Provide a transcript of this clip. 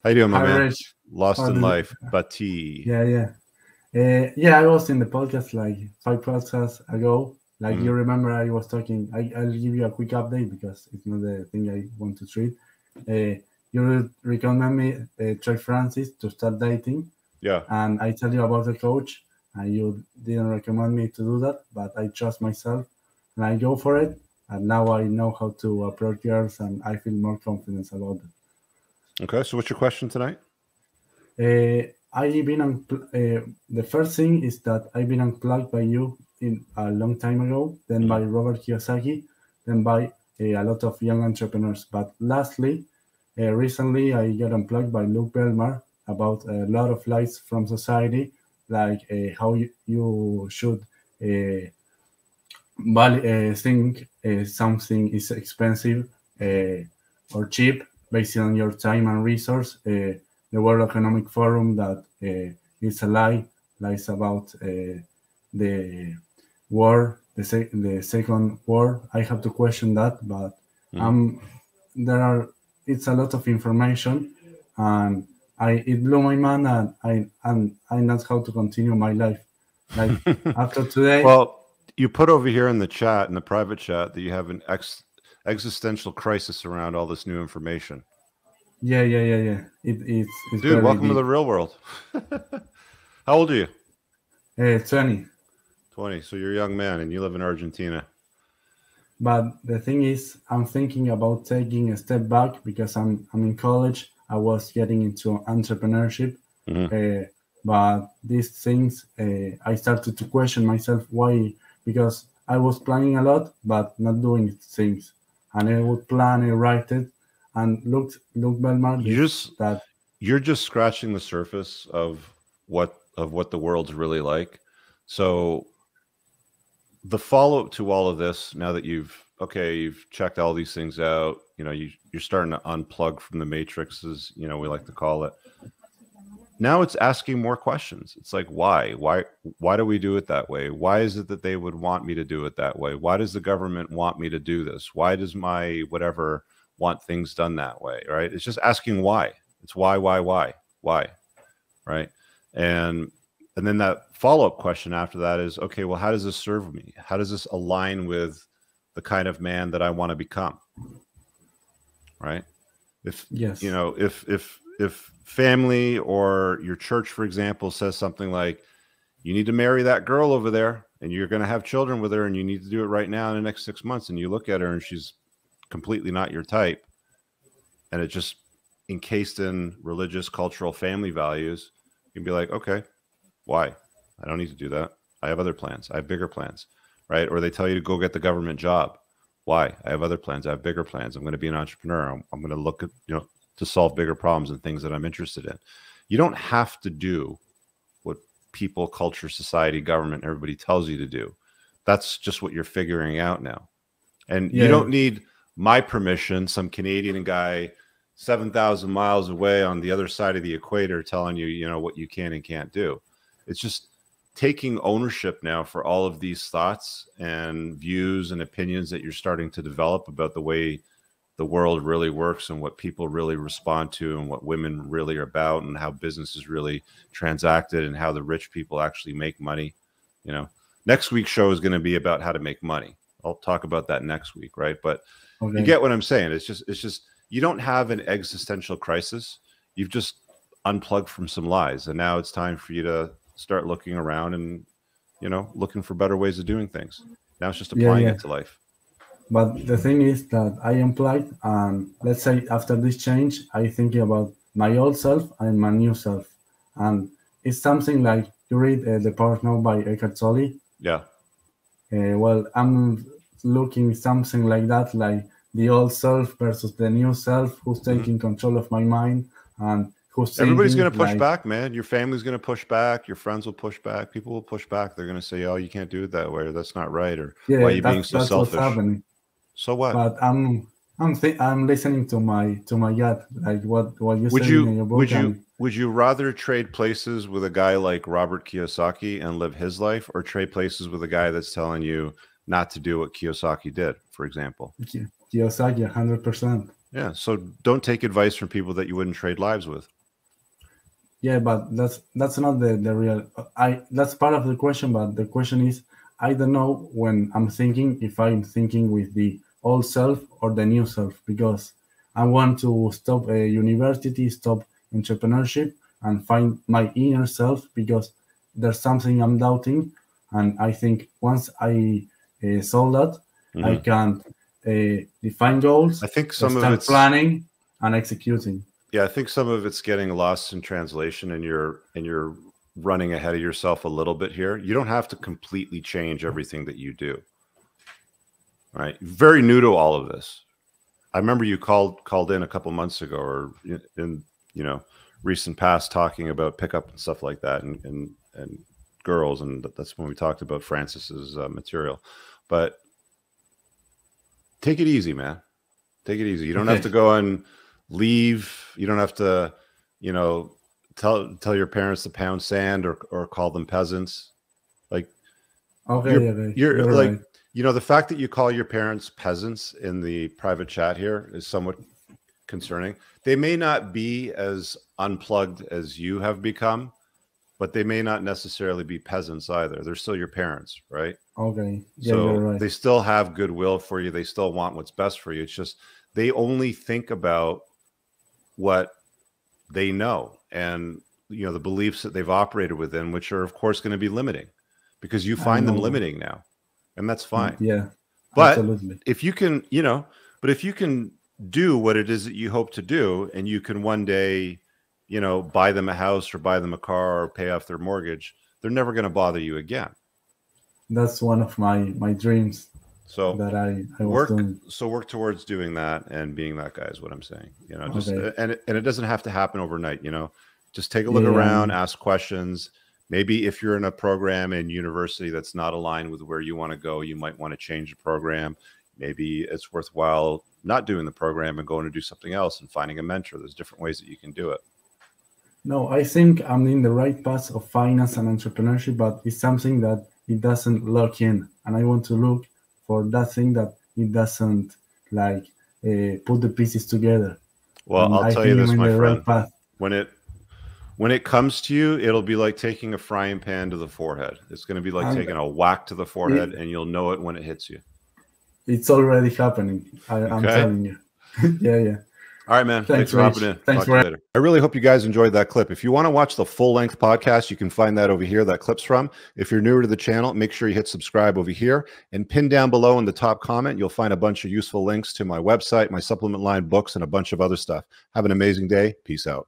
How you doing, my Hi, man? Rich. Lost How in did life, but T. yeah, yeah. Yeah, I was in the podcast like 5 podcasts ago. Like Mm, you remember, I was talking. I'll give you a quick update because it's not the thing I want to treat. You recommend me Troy Francis to start dating, yeah. and I tell you about the coach, and you didn't recommend me to do that, but I trust myself, and I go for it, and now I know how to approach girls, and I feel more confidence about it. Okay. So, what's your question tonight? I've been the first thing is that I've been unplugged by you in a long time ago, then Mm, by Robert Kiyosaki, then by a lot of young entrepreneurs. But lastly, recently I got unplugged by Luke Belmar about a lot of lies from society, like how you should uh, think something is expensive or cheap based on your time and resource. The World Economic Forum that is a lie, lies about the war, the second war. I have to question that, but mm. um, there are it's a lot of information, and it blew my mind, and I not how to continue my life. Like after today, Well, you put over here in the chat, in the private chat, that you have an existential crisis around all this new information. yeah. It's Dude, very welcome to deep. the real world. How old are you? 20. 20. So, you're a young man and you live in Argentina. But the thing is, I'm thinking about taking a step back because I'm in college. I was getting into entrepreneurship, Hmm. uh, but these things I started to question myself why, because I was planning a lot but not doing things, and I would plan and write it, and look Belmar You this just that you're just scratching the surface of what the world's really like. So the follow-up to all of this, now that you've checked all these things out, you're starting to unplug from the matrixes, we like to call it. Now it's asking more questions. It's like, why do we do it that way? Why is it that they would want me to do it that way? Why does the government want me to do this? Why does my whatever want things done that way? Right? It's just asking why. It's why, right? And then that follow-up question after that is, okay, well, how does this serve me? How does this align with the kind of man that I want to become? Right? If yes, if family or your church, for example, says something like, you need to marry that girl over there and you're going to have children with her and you need to do it right now in the next 6 months, and you look at her and she's completely not your type, and it's just encased in religious, cultural, family values, you can be like, okay, why? I don't need to do that. I have other plans. I have bigger plans, right? Or they tell you to go get the government job. Why? I have other plans. I have bigger plans. I'm going to be an entrepreneur. I'm going to look at, to solve bigger problems and things that I'm interested in. You don't have to do what people, culture, society, government, everybody tells you to do. That's just what you're figuring out now. And you yeah, don't need my permission, some Canadian guy 7,000 miles away on the other side of the equator telling you, what you can and can't do. It's just taking ownership now for all of these thoughts and views and opinions that you're starting to develop about the way the world really works and what people really respond to and what women really are about and how business is really transacted and how the rich people actually make money. Next week's show is going to be about how to make money. I'll talk about that next week, right? But you okay. get what I'm saying. It's just you don't have an existential crisis. You've just unplugged from some lies, and now it's time for you to start looking around and looking for better ways of doing things. Now it's just Yeah, applying yeah. it to life. But the thing is that I implied, and let's say after this change, I thinking about my old self and my new self, and it's something like you read The Power of Now by Eckhart Tolle. Yeah. Well, I'm looking something like that, like the old self versus the new self, who's Hmm. taking control of my mind and who's Everybody's thinking going to push like, back, man. Your family's going to push back. Your friends will push back. People will push back. They're going to say, "Oh, you can't do it that way," or "That's not right," or "Why are yeah, you being so that's what's selfish?" happening. So what? But I'm listening to my gut, like what you Would said in you your would book, you and would you rather trade places with a guy like Robert Kiyosaki and live his life, or trade places with a guy that's telling you not to do what Kiyosaki did, for example? Kiyosaki 100%. Yeah. So don't take advice from people that you wouldn't trade lives with. Yeah, but that's not the real. That's part of the question, but the question is, I don't know when I'm thinking if I'm thinking with the old self or the new self, because I want to stop a university, stop entrepreneurship, and find my inner self, because there's something I'm doubting, and I think once I solve that, I can define goals, I think some of start it's planning and executing. Yeah, I think some of it's getting lost in translation, and you're running ahead of yourself a little bit here. You don't have to completely change everything that you do. Right? Very new to all of this. I remember you called in a couple months ago, or in recent past, talking about pickup and stuff like that, and girls, and that's when we talked about Francis's material. But take it easy, man. Take it easy. You don't have to go and leave. You don't have to, tell your parents to pound sand or call them peasants. Like, you're like, right. The fact that you call your parents peasants in the private chat here is somewhat concerning. They may not be as unplugged as you have become, but they may not necessarily be peasants either. They're still your parents, right? Okay. Yeah, So you're right. they still have goodwill for you. They still want what's best for you. It's just they only think about what they know, and the beliefs that they've operated within, which are of course going to be limiting, because you find them limiting now, and that's fine. Yeah, but absolutely. If you can, if you can do what it is that you hope to do, and you can one day, buy them a house or buy them a car or pay off their mortgage, they're never going to bother you again. That's one of my dreams. So that I was doing. So work towards doing that and being that guy is what I'm saying. Just and it doesn't have to happen overnight. Just take a look around, ask questions. Maybe if you're in a program in university that's not aligned with where you want to go, you might want to change the program. Maybe it's worthwhile not doing the program and going to do something else and finding a mentor. There's different ways that you can do it. No, I think I'm in the right path of finance and entrepreneurship, but it's something that it doesn't lock in, and I want to look for that thing that it doesn't put the pieces together. Well, I'll tell you this, my friend. When it comes to you, it'll be like taking a frying pan to the forehead. It's going to be like taking a whack to the forehead, and you'll know it when it hits you. It's already happening. I'm telling you. Yeah. All right, man. Thanks for hopping in. Thanks for later. I really hope you guys enjoyed that clip. If you want to watch the full-length podcast, you can find that over here, that clip's from. If you're newer to the channel, make sure you hit subscribe over here, and pin down below in the top comment, you'll find a bunch of useful links to my website, my supplement line, books, and a bunch of other stuff. Have an amazing day. Peace out.